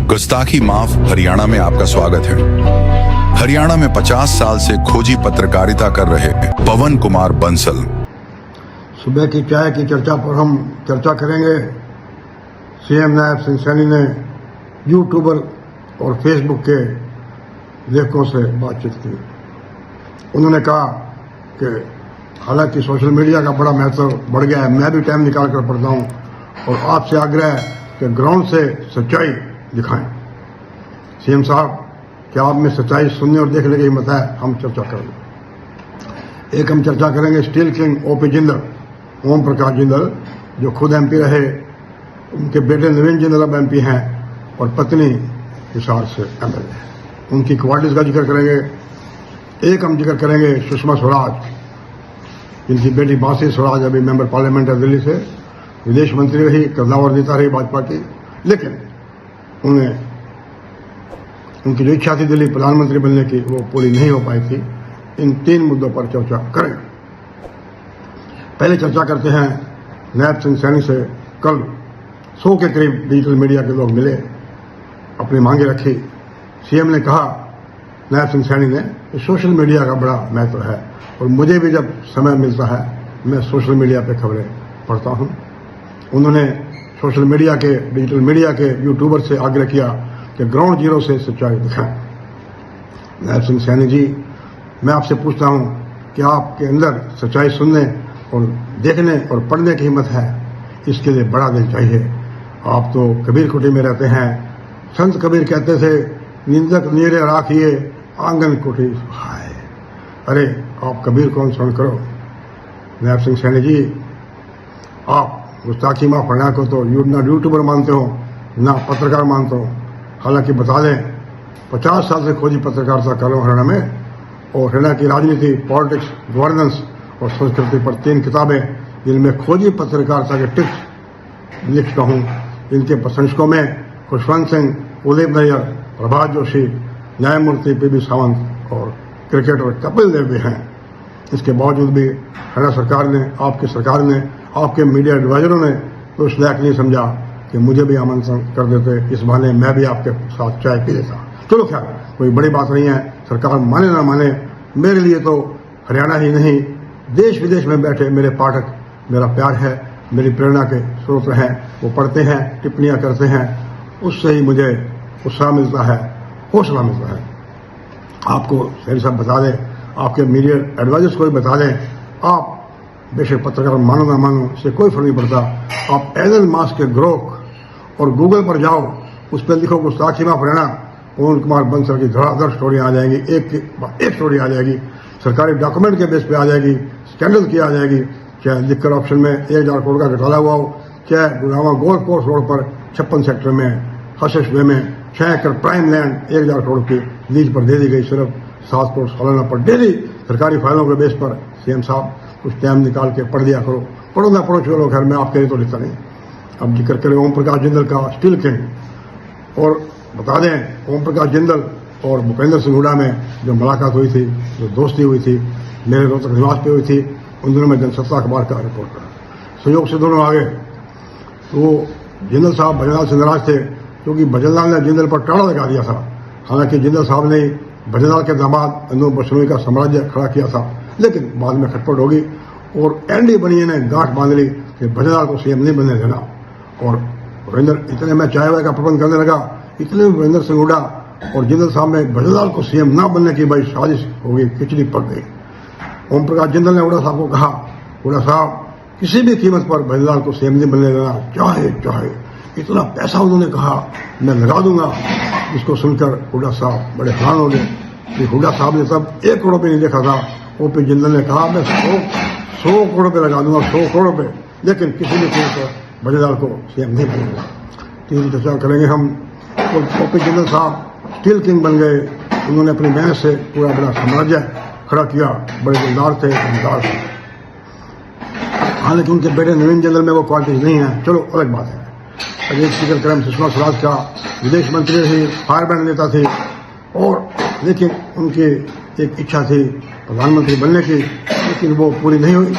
गुस्ताखी माफ हरियाणा में आपका स्वागत है। हरियाणा में 50 साल से खोजी पत्रकारिता कर रहे पवन कुमार बंसल। सुबह की चाय की चर्चा पर हम चर्चा करेंगे। सीएम नायब सिंह सैनी ने यूट्यूबर और फेसबुक के लेखकों से बातचीत की। उन्होंने कहा कि हालांकि सोशल मीडिया का बड़ा महत्व बढ़ गया है, मैं भी टाइम निकाल कर पढ़ता हूं और आपसे आग्रह है कि ग्राउंड से सच्चाई दिखाएं। सीएम साहब, क्या आप में सच्चाई सुनने और देखने की हिम्मत है? हम चर्चा करेंगे। एक हम चर्चा करेंगे steel king OP Jindal, Om Prakash Jindal, जो खुद एमपी रहे, उनके बेटे नवीन जिंदल अब एमपी हैं और पत्नी हिसार से एमएलए। उनकी क्वालिटीज का जिक्र करेंगे। एक हम जिक्र करेंगे सुषमा स्वराज, जिनकी बेटी बांसी स्वराज अभी मेंबर पार्लियामेंट है दिल्ली से, विदेश मंत्री रही, कद्दावर नेता रही भाजपा की, लेकिन उन्हें उनकी जो इच्छा थी दिल्ली प्रधानमंत्री बनने की, वो पूरी नहीं हो पाई थी। इन 3 मुद्दों पर चर्चा करेंगे। पहले चर्चा करते हैं नायब सिंह सैनी से। कल 100 के करीब डिजिटल मीडिया के लोग मिले, अपनी मांगे रखी। सीएम ने कहा, नायब सिंह सैनी ने, कि सोशल मीडिया का बड़ा महत्व है और मुझे भी जब समय मिलता है मैं सोशल मीडिया पे खबरें पढ़ता हूं। उन्होंने सोशल मीडिया के, डिजिटल मीडिया के यूट्यूबर से आग्रह किया कि ग्राउंड जीरो से सच्चाई दिखाएं। नायब सिंह सैनी जी, मैं आपसे पूछता हूं कि आपके अंदर सच्चाई सुनने और देखने और पढ़ने की हिम्मत है? इसके लिए बड़ा दिल चाहिए। आप तो कबीर कुटी में रहते हैं। संत कबीर कहते थे, निंदक नीरे राखिए आंगन कुटी हाय। अरे आप कबीर कौन सुन करो। नायब सिंह सैनी जी, आप गुस्ताखी माफ हरियाणा को तो ना यूट्यूबर मानते हो, ना पत्रकार मानते हो। हालांकि बता दें, 50 साल से खोजी पत्रकारिता कर रहा हूं हरियाणा में, और हरियाणा की राजनीति, पॉलिटिक्स, गवर्नेंस और संस्कृति पर 3 किताबें, जिनमें खोजी पत्रकारिता के टिप्स लिख चुका हूं। इनके प्रशंसकों में खुशवंत सिंह, उदयप नैयर, प्रभात जोशी, न्यायमूर्ति पीबी सावंत और क्रिकेटर कपिल देव भी हैं। इसके बावजूद भी हरियाणा सरकार ने, आपकी सरकार ने, आपके मीडिया एडवाइजरों ने तो इस लायक नहीं समझा कि मुझे भी आमंत्रण कर देते, इस बहाने मैं भी आपके साथ चाय पी लेता। चलो खैर, कोई बड़ी बात नहीं है। सरकार माने ना माने, मेरे लिए तो हरियाणा ही नहीं, देश विदेश में बैठे मेरे पाठक मेरा प्यार है, मेरी प्रेरणा के स्रोत हैं। वो पढ़ते हैं, टिप्पणियां करते हैं, उससे ही मुझे उत्साह मिलता है, हौसला मिलता है। आपको सही साहब बता दें, आपके मीडिया एडवाइजर्स को भी बता दें, आप बेशक पत्रकार मानो ना मानो, इससे कोई फर्क नहीं पड़ता। आप एलन मास्क के ग्रोक और गूगल पर जाओ, उस पर लिखो गुस्ताखी माफ हरियाणा, पवन कुमार बंसल की धड़ाधड़ स्टोरी आ जाएगी। एक स्टोरी आ जाएगी, सरकारी डॉक्यूमेंट के बेस पे आ जाएगी, स्कैंडल की आ जाएगी। चाहे लिखकर ऑप्शन में 1000 करोड़ का घोटाला हुआ हो, चाहे गुड़गांव गोल्फ कोर्स रोड पर 56 सेक्टर में हर्षिश वे में 6 एकड़ प्राइम लैंड 1000 करोड़ की लीज पर दे दी गई, सिर्फ 7 करोड़ सालाना पर डेली सरकारी फाइलों के बेस पर। सीएम साहब, कुछ टाइम निकाल के पढ़ दिया करो। पढ़ो ना पढ़ो, चलो घर में आपके लिए तो लिखता नहीं। अब जिक्र करें ओम प्रकाश जिंदल का, स्टील किंग। और बता दें, ओम प्रकाश जिंदल और भूपेंद्र सिंह हुड्डा में जो मुलाकात हुई थी, जो दोस्ती हुई थी, मेरे रोहतक निवास पे हुई थी, उन दिनों में जनसत्ता अखबार का रिपोर्टर संयोग से दोनों आगे। तो जिंदल साहब भजनलाल से नाराज थे, क्योंकि भजनलाल ने जिंदल पर टाड़ा लगा दिया था। हालांकि जिंदल साहब ने भजनलाल के दामाद अनूप बिश्नोई का साम्राज्य खड़ा किया था, लेकिन बाद में खटपट होगी और एनडी बनिए ने गांठ बांध ली कि भजनलाल को सीएम नहीं बनने देना। और इतने में चाय वाय का प्रबंध करने लगा, इतने में भूपेंद्र सिंह हुड्डा और जिंदल साहब में भजनलाल को सीएम न बनने की भाई साजिश हो गई, खिचड़ी पक गई। ओम प्रकाश जिंदल ने हुड्डा साहब को कहा, हुड्डा साहब, किसी भी कीमत पर भजनलाल को सीएम नहीं बनने देना, चाहे इतना पैसा उन्होंने कहा मैं लगा दूंगा। इसको सुनकर हुड्डा साहब बड़े हैरान हो गए कि हुड्डा साहब ने तब 1 करोड़ रुपये नहीं देखा था। ओपी जिंदल ने कहा, मैं 100 करोड़ रुपये लगा दूंगा, 100 करोड़ रुपये, लेकिन किसी भी कीमत पर भजनलाल को सीएम नहीं बनेगा। 3 चर्चा करेंगे हम। ओपी जिंदल साहब स्टील किंग बन गए। उन्होंने अपनी मेहनत से पूरा बड़ा साम्राज्य खड़ा किया, बड़े दिलदार थे, दिलदार थे। हालांकि उनके बेटे नवीन जिंदल में वो क्वालिटीज नहीं है, चलो अलग बात है। अजय स्पीकर क्रम सुषमा स्वराज का विदेश मंत्री रही, फायरब्रांड नेता थी, और लेकिन उनकी एक इच्छा थी प्रधानमंत्री बनने की, लेकिन वो पूरी नहीं हुई।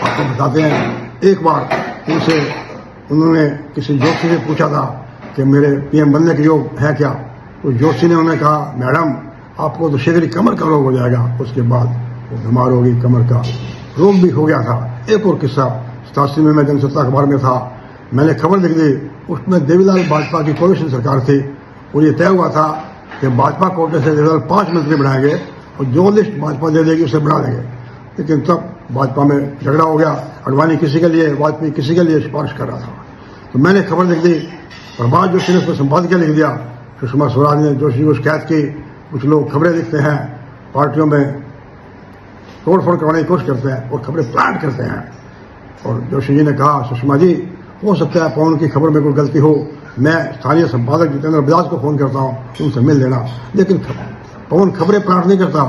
आपको बताते हैं, एक बार उनसे उन्होंने किसी जोशी से पूछा था कि मेरे पीएम बनने के योग है क्या। तो जोशी ने उन्हें कहा, मैडम आपको तो शीघ्र ही कमर का रोग हो जाएगा। उसके बाद वो बीमार हो गई, कमर का रोग भी हो गया था। एक और किस्सा, 87 में मैं जनसत्ता अखबार में था, मैंने खबर लिख दी, उसमें देवीलाल वाजपेयी की कोalition सरकार थी और ये तय हुआ था कि भाजपा कोटे से देवीलाल 5 मंत्री बनाएंगे और जो लिस्ट भाजपा दे देगी उसे बढ़ा देंगे। लेकिन तब भाजपा में झगड़ा हो गया, अडवाणी किसी के लिए, वाजपेयी किसी के लिए सिफारिश कर रहा था। तो मैंने खबर लिख दी, प्रभात जोशी ने उसमें संपादकीय लिख दिया, सुषमा स्वराज ने जोशी को शिकायत की। कुछ लोग खबरें लिखते हैं, पार्टियों में तोड़फोड़ करवाने की कोशिश करते हैं और खबरें प्लांट करते हैं। और जोशी जी ने कहा, सुषमा जी हो सकता है पवन की खबर में कोई गलती हो, मैं स्थानीय संपादक जितेंद्र बजाज को फोन करता हूँ, उनसे मिल लेना। लेकिन पवन खबरें प्लांट नहीं करता।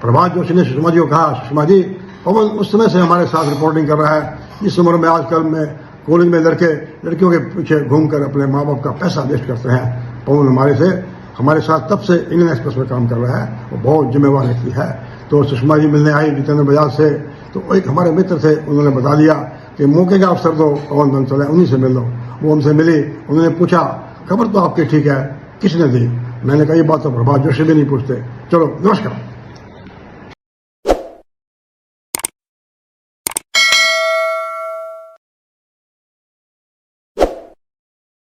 प्रभात जोशी ने सुषमा जी को कहा, सुषमा जी पवन उस समय से हमारे साथ रिपोर्टिंग कर रहा है, इस उम्र में आजकल में कॉलेज में लड़कियों के पीछे घूमकर अपने माँ बाप का पैसा वेस्ट करते हैं। पवन हमारे साथ तब से इंडियन एक्सप्रेस में काम कर रहा है, वो बहुत जिम्मेवार व्यक्ति है। तो सुषमा जी मिलने आई जितेंद्र बजाज से, तो एक हमारे मित्र थे, उन्होंने बता दिया कि मौके का अवसर दो, पवन बंसल है, उन्हीं से मिल लो। वो हमसे मिली, उन्होंने पूछा खबर तो आपकी ठीक है, किसने दी? मैंने कहा ये बात तो प्रभात जोशी भी नहीं पूछते। चलो नमस्कार।